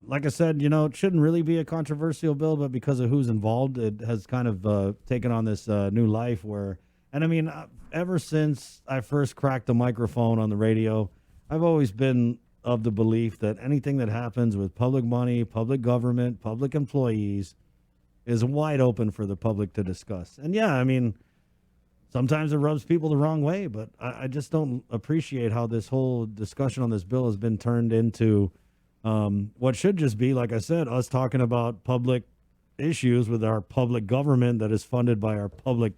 like I said, it shouldn't really be a controversial bill, but because of who's involved, it has kind of taken on this new life where, and I mean, ever since I first cracked the microphone on the radio, I've always been of the belief that anything that happens with public money, public government, public employees is wide open for the public to discuss. And yeah, I mean, sometimes it rubs people the wrong way, but I just don't appreciate how this whole discussion on this bill has been turned into what should just be, like I said, us talking about public issues with our public government that is funded by our public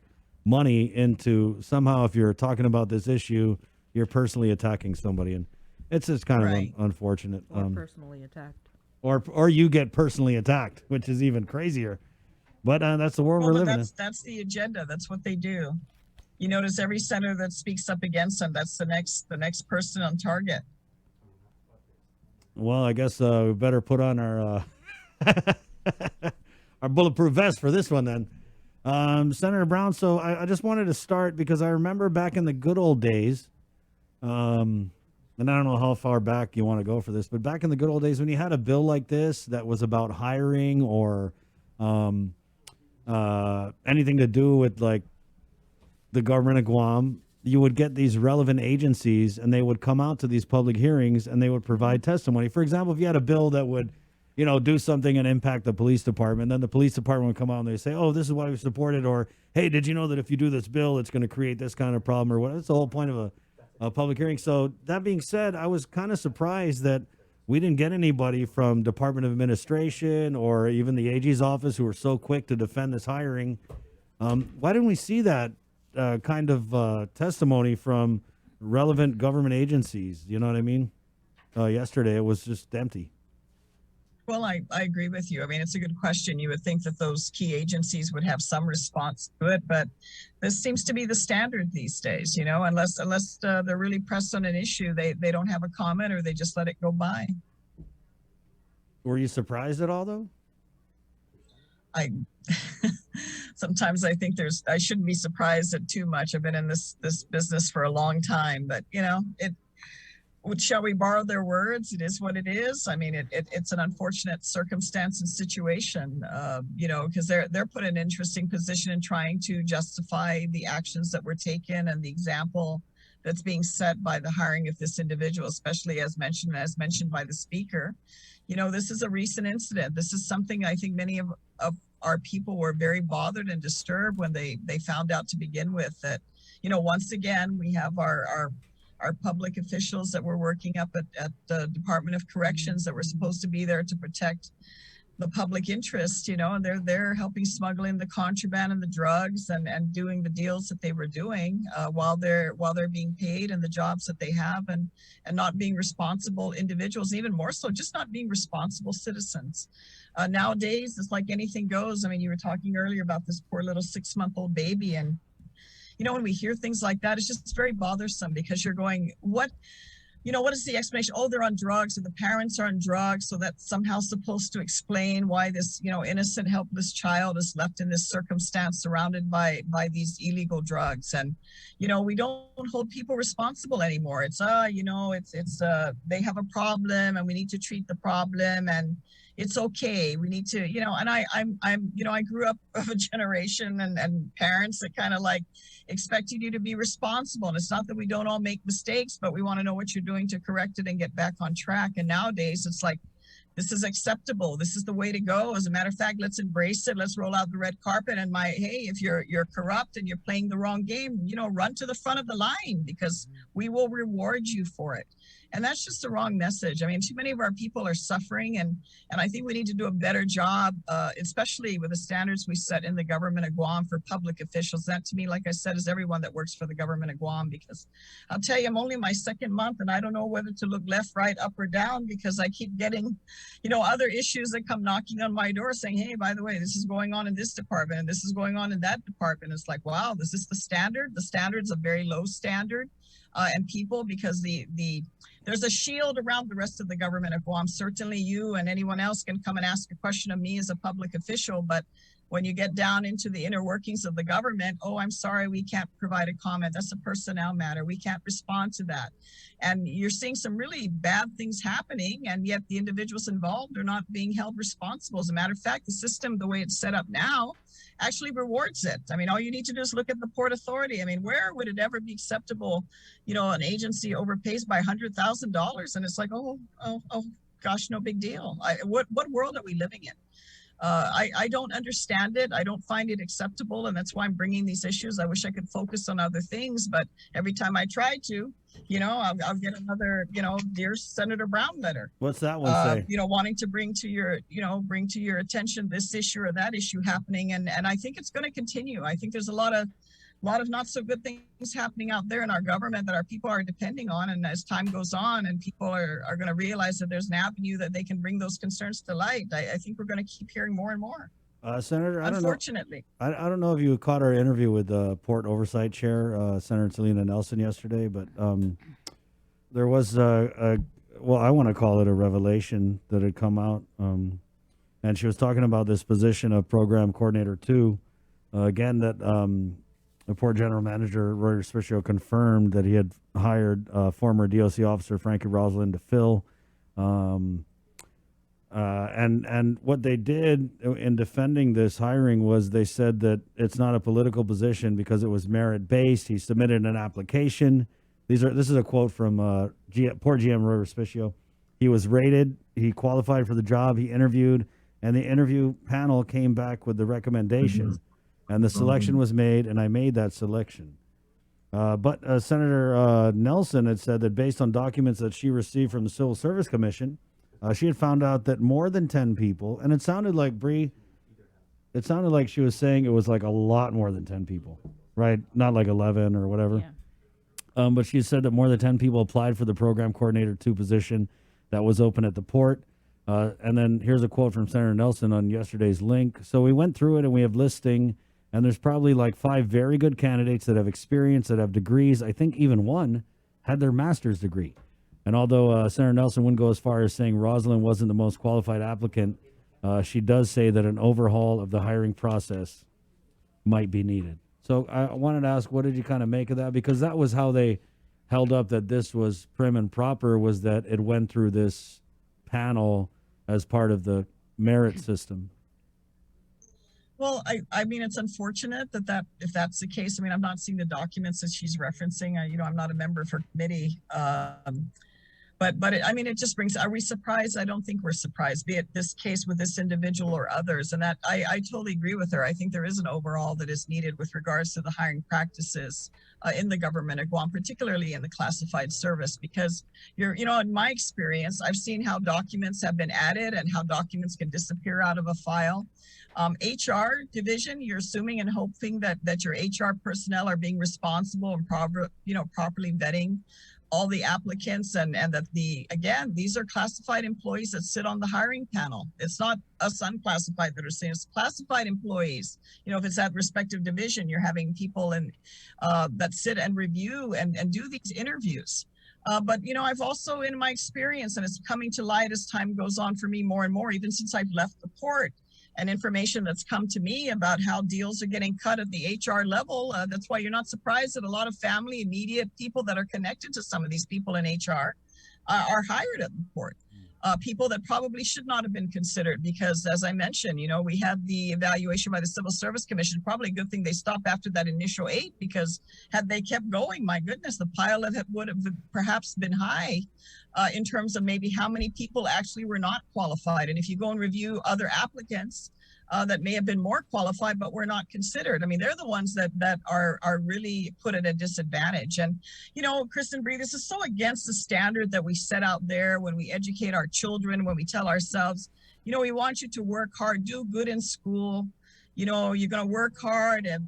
money into somehow, if you're talking about this issue, you're personally attacking somebody. And it's just kind of Right. unfortunate. Or personally attacked. Or you get personally attacked, which is even crazier. But that's the world Well, we're but living in. that's the agenda. That's what they do. You notice every senator that speaks up against them, that's the next person on target. Well, I guess we better put on our our bulletproof vest for this one then. Senator Brown, so I just wanted to start because I remember back in the good old days, and I don't know how far back you want to go for this, but back in the good old days when you had a bill like this that was about hiring or anything to do with like the government of Guam, you would get these relevant agencies and they would come out to these public hearings and they would provide testimony. For example, if you had a bill that would, do something and impact the police department, then the police department would come out and they say, oh, this is why we support it. Or, hey, did you know that if you do this bill, it's going to create this kind of problem or what? That's the whole point of a public hearing. So that being said, I was kind of surprised that we didn't get anybody from Department of Administration or even the AG's office who were so quick to defend this hiring. Why didn't we see that kind of testimony from relevant government agencies? You know what I mean? Yesterday, it was just empty. Well, I agree with you. I mean, it's a good question. You would think that those key agencies would have some response to it, but this seems to be the standard these days, unless they're really pressed on an issue, they don't have a comment or they just let it go by. Were you surprised at all, though? I sometimes I think I shouldn't be surprised at too much. I've been in this business for a long time, but shall we borrow their words? It is what it is. I mean, it's an unfortunate circumstance and situation, because they're put in an interesting position in trying to justify the actions that were taken and the example that's being set by the hiring of this individual, especially as mentioned by the speaker. This is a recent incident. This is something I think many of our people were very bothered and disturbed when they found out to begin with that, once again, we have our public officials that were working up at the Department of Corrections that were supposed to be there to protect the public interest, and they're helping smuggle in the contraband and the drugs and doing the deals that they were doing while they're being paid and the jobs that they have and not being responsible individuals, even more so, just not being responsible citizens. Nowadays, it's like anything goes. I mean, you were talking earlier about this poor little 6-month-old baby, and when we hear things like that, it's just very bothersome because you're going, what is the explanation? Oh, they're on drugs, or the parents are on drugs, so that's somehow supposed to explain why this, innocent, helpless child is left in this circumstance surrounded by these illegal drugs. And, we don't hold people responsible anymore. It's, they have a problem and we need to treat the problem and it's okay. We need to, and I grew up of a generation and parents that kind of like expected you to be responsible. And it's not that we don't all make mistakes, but we want to know what you're doing to correct it and get back on track. And nowadays it's like, this is acceptable. This is the way to go. As a matter of fact, let's embrace it. Let's roll out the red carpet. And hey, if you're corrupt and you're playing the wrong game, run to the front of the line because we will reward you for it. And that's just the wrong message. I mean, too many of our people are suffering, and I think we need to do a better job, especially with the standards we set in the government of Guam for public officials. That to me, like I said, is everyone that works for the government of Guam, because I'll tell you, I'm only in my second month and I don't know whether to look left, right, up or down because I keep getting, other issues that come knocking on my door saying, hey, by the way, this is going on in this department and this is going on in that department. It's like, wow, this is the standard. The standard's a very low standard. And people, because there's a shield around the rest of the government of Guam. Certainly you and anyone else can come and ask a question of me as a public official, but When you get down into the inner workings of the government, oh, I'm sorry, we can't provide a comment. That's a personnel matter. We can't respond to that. And you're seeing some really bad things happening, and yet the individuals involved are not being held responsible. As a matter of fact, the system, the way it's set up now, actually rewards it. I mean, all you need to do is look at the Port Authority. I mean, where would it ever be acceptable, an agency overpays by $100,000 and it's like, oh, gosh, no big deal. What world are we living in? I don't understand it. I don't find it acceptable, and that's why I'm bringing these issues. I wish I could focus on other things, but every time I try to, I'll get another, dear Senator Brown letter. What's that one say? Wanting to bring to your attention this issue or that issue happening, and I think it's going to continue. I think there's a lot of not so good things happening out there in our government that our people are depending on. And as time goes on and people are going to realize that there's an avenue that they can bring those concerns to light, I think we're going to keep hearing more and more. Senator, unfortunately, I don't know if you caught our interview with the Port Oversight Chair, Senator Selena Nelson, yesterday, but there was I want to call it a revelation that had come out. And she was talking about this position of Program Coordinator 2. Again, that the Port General Manager, Roy Respicio, confirmed that he had hired former DOC officer Frankie Rosalind to fill. And what they did in defending this hiring was they said that it's not a political position because it was merit-based. He submitted an application. This is a quote from Port GM Roy Respicio. He was rated. He qualified for the job. He interviewed, and the interview panel came back with the recommendation. And the selection was made, and I made that selection. But Senator Nelson had said that based on documents that she received from the Civil Service Commission, she had found out that more than 10 people, and it sounded like, Bree, she was saying it was like a lot more than 10 people, right? Not like 11 or whatever. Yeah. But she said that more than 10 people applied for the Program Coordinator 2 position that was open at the port. And then here's a quote from Senator Nelson on yesterday's link. So we went through it, and we have listing. And there's probably like 5 very good candidates that have experience, that have degrees. I think even one had their master's degree. And although Senator Nelson wouldn't go as far as saying Rosalind wasn't the most qualified applicant, she does say that an overhaul of the hiring process might be needed. So I wanted to ask, what did you kind of make of that? Because that was how they held up that this was prim and proper, was that it went through this panel as part of the merit system. Well, I mean, it's unfortunate that if that's the case. I mean, I'm not seeing the documents that she's referencing. I'm not a member of her committee. But it just brings, are we surprised? I don't think we're surprised, be it this case with this individual or others. And that I totally agree with her. I think there is an overhaul that is needed with regards to the hiring practices in the government of Guam, particularly in the classified service, because in my experience, I've seen how documents have been added and how documents can disappear out of a file. HR division, you're assuming and hoping that your HR personnel are being responsible and properly vetting all the applicants, and that these are classified employees that sit on the hiring panel. It's not us unclassified that are saying, it's classified employees. If it's that respective division, you're having people that sit and review and do these interviews. But I've also, in my experience, and it's coming to light as time goes on for me more and more, even since I've left the port, and information that's come to me about how deals are getting cut at the HR level. That's why you're not surprised that a lot of family, immediate people that are connected to some of these people in HR are hired at the port. People that probably should not have been considered because, as I mentioned, we had the evaluation by the Civil Service Commission. Probably a good thing they stopped after that initial 8, because had they kept going, my goodness, the pile would have perhaps been high in terms of maybe how many people actually were not qualified. And if you go and review other applicants that may have been more qualified but were not considered, I mean, they're the ones that are really put at a disadvantage. And Kristen Bree, this is so against the standard that we set out there when we educate our children, when we tell ourselves, we want you to work hard, do good in school. You're going to work hard and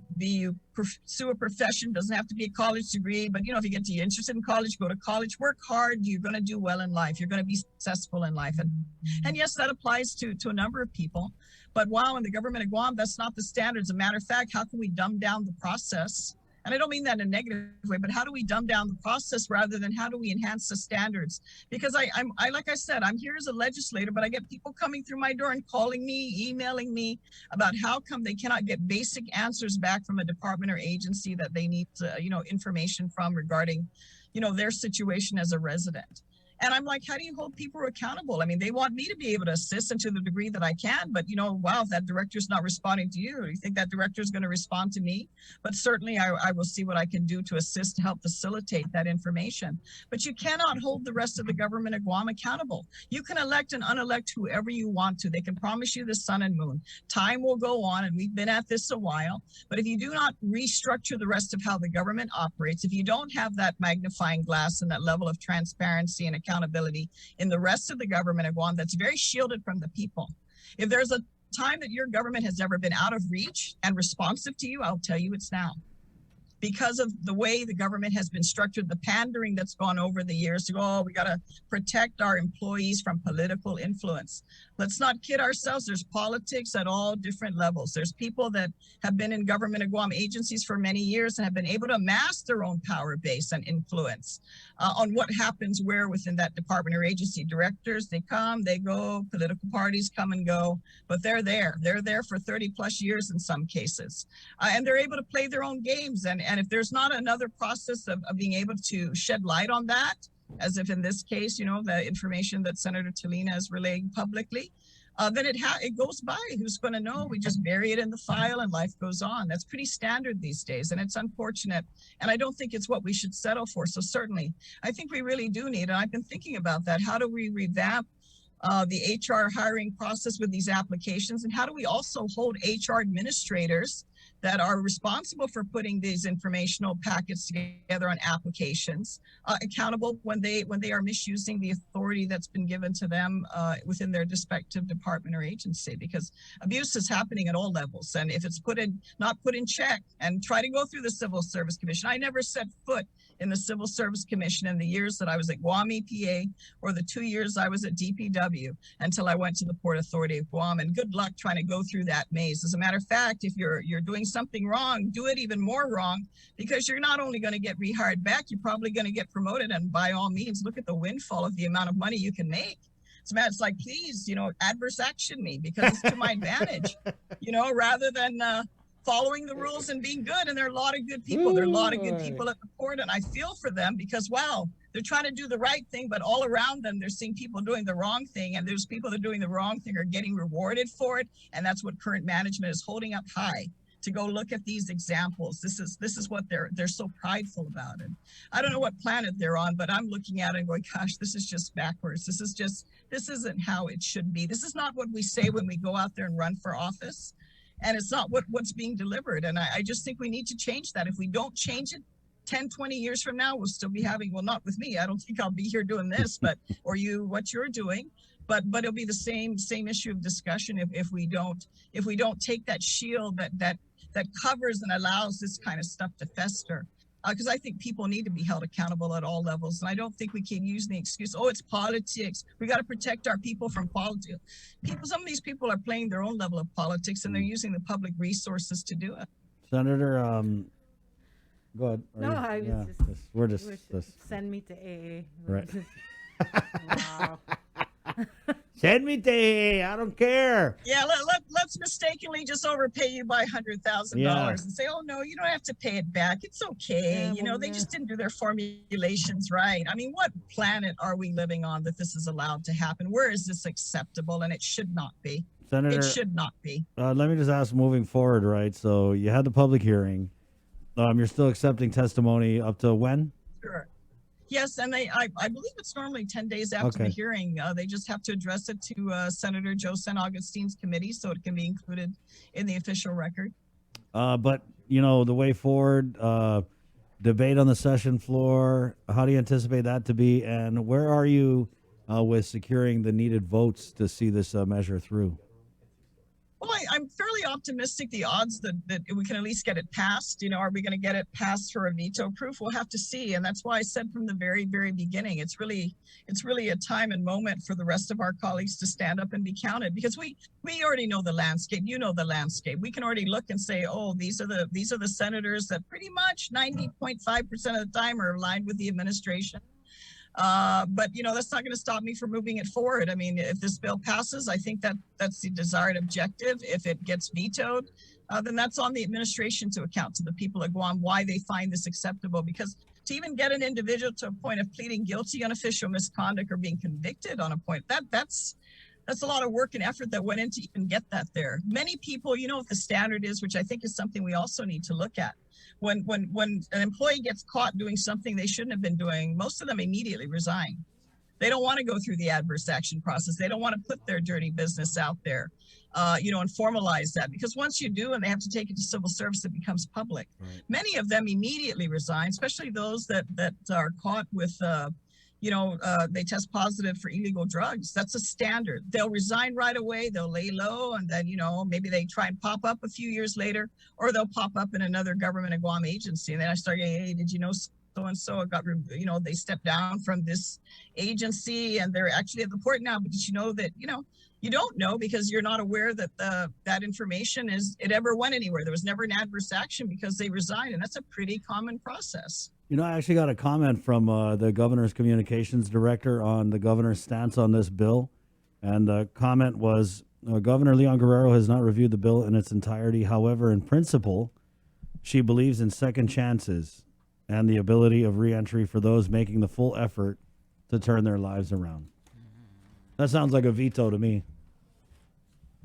pursue a profession. Doesn't have to be a college degree, but if you get interested in college, go to college, work hard. You're going to do well in life. You're going to be successful in life. And yes, that applies to a number of people. But wow, in the government of Guam, that's not the standard. As a matter of fact, how can we dumb down the process And I don't mean that in a negative way, but how do we dumb down the process rather than how do we enhance the standards? Because I like I said, I'm here as a legislator, but I get people coming through my door and calling me, emailing me about how come they cannot get basic answers back from a department or agency that they need to, information from regarding, their situation as a resident. And I'm like, how do you hold people accountable? I mean, they want me to be able to assist and to the degree that I can, but wow, if that director's not responding to you, you think that director is going to respond to me? But certainly I will see what I can do to assist to help facilitate that information. But you cannot hold the rest of the government of Guam accountable. You can elect and unelect whoever you want to. They can promise you the sun and moon. Time will go on, and we've been at this a while. But if you do not restructure the rest of how the government operates, if you don't have that magnifying glass and that level of transparency and accountability in the rest of the government of Guam that's very shielded from the people. If there's a time that your government has ever been out of reach and responsive to you, I'll tell you it's now. Because of the way the government has been structured, the pandering that's gone over the years to go, oh, we got to protect our employees from political influence. Let's not kid ourselves. There's politics at all different levels. There's people that have been in government of Guam agencies for many years and have been able to amass their own power base and influence on what happens where within that department or agency. Directors, they come, they go, political parties come and go, but they're there. They're there for 30 plus years in some cases. And they're able to play their own games. And if there's not another process of being able to shed light on that, as if in this case, the information that Senator Talina is relaying publicly, then it goes by. Who's going to know? We just bury it in the file and life goes on. That's pretty standard these days, and it's unfortunate. And I don't think it's what we should settle for. So certainly, I think we really do need, and I've been thinking about that. How do we revamp the HR hiring process with these applications? And how do we also hold HR administrators that are responsible for putting these informational packets together on applications accountable when they are misusing the authority that's been given to them within their respective department or agency? Because abuse is happening at all levels, and if it's not put in check, and try to go through the Civil Service Commission. I never set foot in the Civil Service Commission in the years that I was at Guam EPA or the 2 years I was at DPW until I went to the Port Authority of Guam. And good luck trying to go through that maze. As a matter of fact, if you're doing something wrong, do it even more wrong, because you're not only going to get rehired back, you're probably going to get promoted. And by all means, look at the windfall of the amount of money you can make. It's like, please, adverse action me because it's to my advantage, rather than following the rules and being good. And there are a lot of good people. There are a lot of good people at the port, and I feel for them because, wow, they're trying to do the right thing, but all around them, they're seeing people doing the wrong thing. And there's people that are doing the wrong thing are getting rewarded for it. And that's what current management is holding up high to go look at these examples. This is what they're so prideful about it. I don't know what planet they're on, but I'm looking at it and going, gosh, this is just backwards. This isn't how it should be. This is not what we say when we go out there and run for office. And it's not what's being delivered. And I just think we need to change that. If we don't change it, 10, 20 years from now, we'll still be having, well, not with me. I don't think I'll be here doing this, but, or what you're doing, but it'll be the same issue of discussion if we don't take that shield that covers and allows this kind of stuff to fester. Because I think people need to be held accountable at all levels. And I don't think we keep using the excuse, oh, it's politics. We got to protect our people from politics. Some of these people are playing their own level of politics, and they're using the public resources to do it. Senator, go ahead. No, I was We're just send me to AA. Right. Wow. Send me to AA. I don't care. Yeah, let's mistakenly just overpay you by $100,000 and say, oh, no, you don't have to pay it back. It's okay. They just didn't do their formulations right. I mean, what planet are we living on that this is allowed to happen? Where is this acceptable? And it should not be. Senator, it should not be. Let me just ask, moving forward, right? So you had the public hearing. You're still accepting testimony up to when? Sure. Yes, and I believe it's normally 10 days after the hearing. They just have to address it to Senator Joanne Augustine's committee so it can be included in the official record. But, the way forward, debate on the session floor, how do you anticipate that to be? And where are you with securing the needed votes to see this measure through? Well, I'm fairly optimistic. The odds that we can at least get it passed, are we going to get it passed for a veto proof? We'll have to see. And that's why I said from the very, very beginning, it's really a time and moment for the rest of our colleagues to stand up and be counted, because we already know the landscape. You know the landscape. We can already look and say, oh, these are the senators that pretty much 90.5% of the time are aligned with the administration. But that's not going to stop me from moving it forward. I mean, if this bill passes, I think that's the desired objective. If it gets vetoed, then that's on the administration to account to the people of Guam why they find this acceptable. Because to even get an individual to a point of pleading guilty on official misconduct or being convicted on a point, that's a lot of work and effort that went into even get that there. Many people, what the standard is, which I think is something we also need to look at. When an employee gets caught doing something they shouldn't have been doing, most of them immediately resign. They don't want to go through the adverse action process. They don't want to put their dirty business out there, and formalize that. Because once you do, and they have to take it to civil service, it becomes public. Right. Many of them immediately resign, especially those that are caught with they test positive for illegal drugs. That's a standard. They'll resign right away. They'll lay low, and then, maybe they try and pop up a few years later, or they'll pop up in another government of Guam agency. And then I start getting, hey, did you know so-and-so got, they stepped down from this agency and they're actually at the port now. But did you know that, you don't know because you're not aware that that information it ever went anywhere. There was never an adverse action because they resigned. And that's a pretty common process. I actually got a comment from the governor's communications director on the governor's stance on this bill. And the comment was, Governor Leon Guerrero has not reviewed the bill in its entirety. However, in principle, she believes in second chances and the ability of reentry for those making the full effort to turn their lives around. That sounds like a veto to me.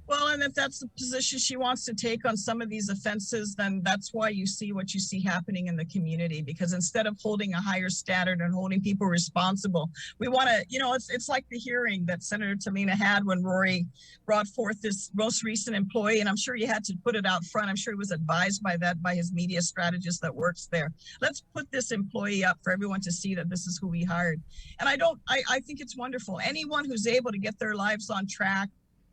Well, and if that's the position she wants to take on some of these offenses, then that's why you see what you see happening in the community. Because instead of holding a higher standard and holding people responsible, we want to, it's like the hearing that Senator Talina had when Rory brought forth this most recent employee. And I'm sure he had to put it out front. I'm sure he was advised by his media strategist that works there. Let's put this employee up for everyone to see that this is who we hired. And I think it's wonderful. Anyone who's able to get their lives on track,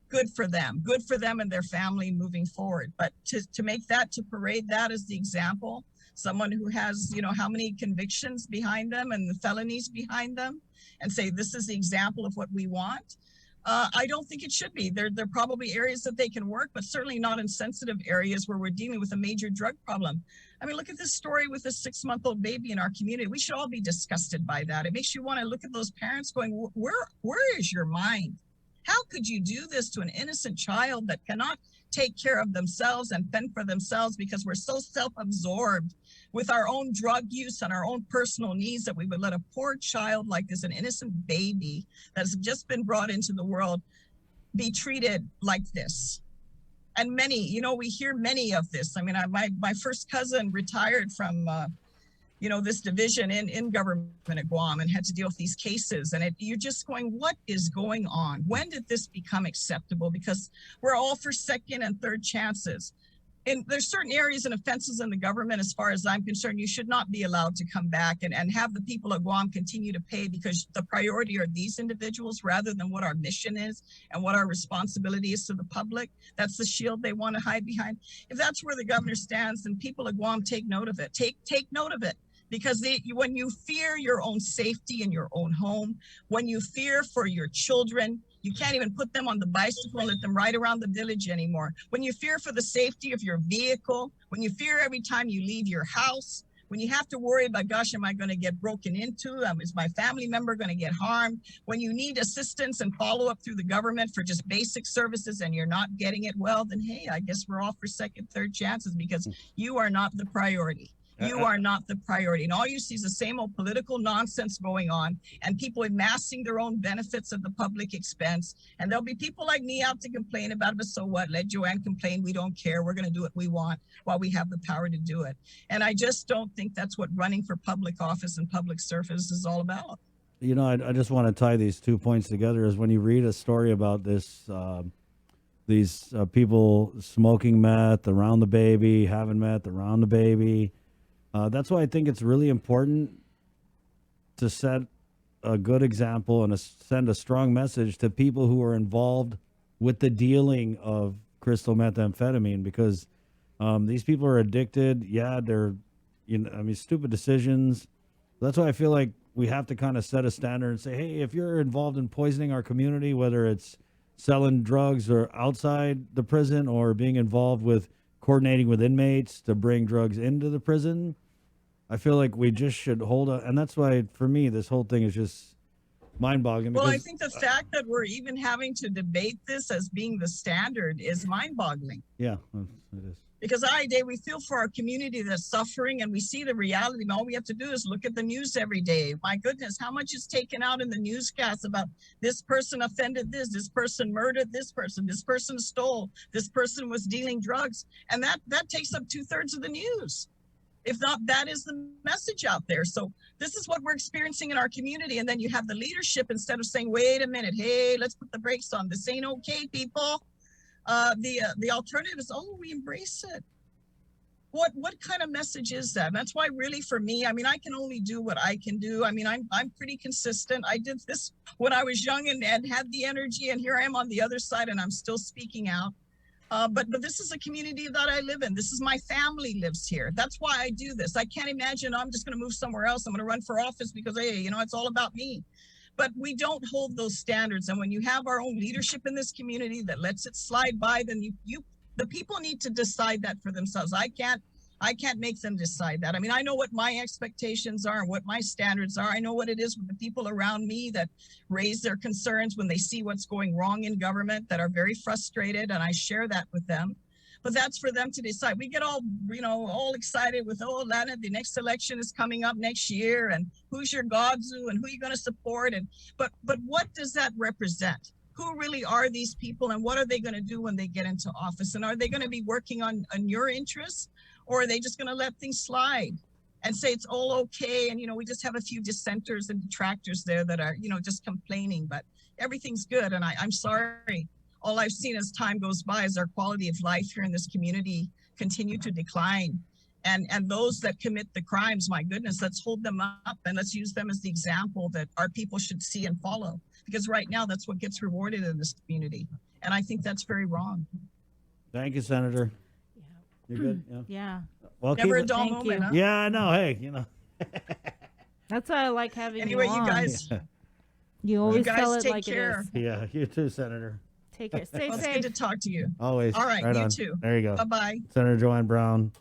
good for them and their family moving forward. But to parade that as the example, someone who has, how many convictions behind them and the felonies behind them, and say, this is the example of what we want. I don't think it should be. There are probably areas that they can work, but certainly not in sensitive areas where we're dealing with a major drug problem. I mean, look at this story with a 6-month-old baby in our community. We should all be disgusted by that. It makes you want to look at those parents going, where is your mind? How could you do this to an innocent child that cannot take care of themselves and fend for themselves because we're so self-absorbed with our own drug use and our own personal needs that we would let a poor child like this, an innocent baby that's just been brought into the world, be treated like this? And many, we hear many of this. I mean, my first cousin retired from this division in government at Guam and had to deal with these cases. And you're just going, what is going on? When did this become acceptable? Because we're all for second and third chances. And there's certain areas and offenses in the government, as far as I'm concerned, you should not be allowed to come back and have the people of Guam continue to pay, because the priority are these individuals rather than what our mission is and what our responsibility is to the public. That's the shield they want to hide behind. If that's where the governor stands, then people of Guam, take note of it. Take note of it. Because when you fear your own safety in your own home, when you fear for your children, you can't even put them on the bicycle and let them ride around the village anymore. When you fear for the safety of your vehicle, when you fear every time you leave your house, when you have to worry about, gosh, am I going to get broken into? Is my family member going to get harmed? When you need assistance and follow up through the government for just basic services and you're not getting it, well, then, hey, I guess we're all for second, third chances, because you are not the priority. You are not the priority. And all you see is the same old political nonsense going on and people amassing their own benefits at the public expense. And there'll be people like me out to complain about it, but so what? Let Joanne complain. We don't care. We're going to do what we want while we have the power to do it. And I just don't think that's what running for public office and public service is all about. I just want to tie these 2 points together. Is when you read a story about this, these people smoking meth around the baby, having meth around the baby. That's why I think it's really important to set a good example and send a strong message to people who are involved with the dealing of crystal methamphetamine because these people are addicted. Yeah, they're, stupid decisions. That's why I feel like we have to kind of set a standard and say, hey, if you're involved in poisoning our community, whether it's selling drugs or outside the prison or being involved with coordinating with inmates to bring drugs into the prison, I feel like we just should hold up. And that's why, for me, this whole thing is just mind-boggling. Well, I Because, think the fact that we're even having to debate this as being the standard is mind-boggling. yeah, it is. Because we feel for our community that's suffering and we see the reality. And all we have to do is look at the news every day. My goodness, how much is taken out in the newscast about this person offended this person murdered this person stole, this person was dealing drugs. And that takes up 2/3 of the news. If not, that is the message out there. So this is what we're experiencing in our community. And then you have the leadership, instead of saying, wait a minute, hey, let's put the brakes on. This ain't okay, people. The alternative is, oh, we embrace it. What kind of message is that? And that's why, really, for me, I mean, I can only do what I can do. I mean, I'm pretty consistent. I did this when I was young and had the energy, and here I am on the other side, and I'm still speaking out. But this is a community that I live in. This is my family lives here. That's why I do this. I can't imagine I'm just going to move somewhere else. I'm going to run for office because, hey, it's all about me. But we don't hold those standards. And when you have our own leadership in this community that lets it slide by, then the people need to decide that for themselves. I can't make them decide that. I mean, I know what my expectations are and what my standards are. I know what it is with the people around me that raise their concerns when they see what's going wrong in government, that are very frustrated, and I share that with them. But that's for them to decide. We get all excited with, Lana, the next election is coming up next year, and who's your Godzu, and who are you going to support? But what does that represent? Who really are these people, and what are they going to do when they get into office? And are they going to be working on your interests, or are they just going to let things slide and say it's all okay? And, we just have a few dissenters and detractors there that are, just complaining, but everything's good. And I'm sorry. All I've seen as time goes by is our quality of life here in this community continue to decline. And those that commit the crimes, my goodness, let's hold them up and let's use them as the example that our people should see and follow. Because right now, that's what gets rewarded in this community. And I think that's very wrong. Thank you, Senator. Yeah. You're good? Yeah. Yeah. Well, Never a keep it- dull Thank moment, you. huh? Yeah, I know. Hey, That's why I like having Anyway, you you on. guys, You always guys tell it take like care. it is. Yeah, you too, Senator. Take care. Stay well, it's safe. good to talk to you. Always. All right, you on. too. There you go. Bye-bye. Senator Joanne Brown.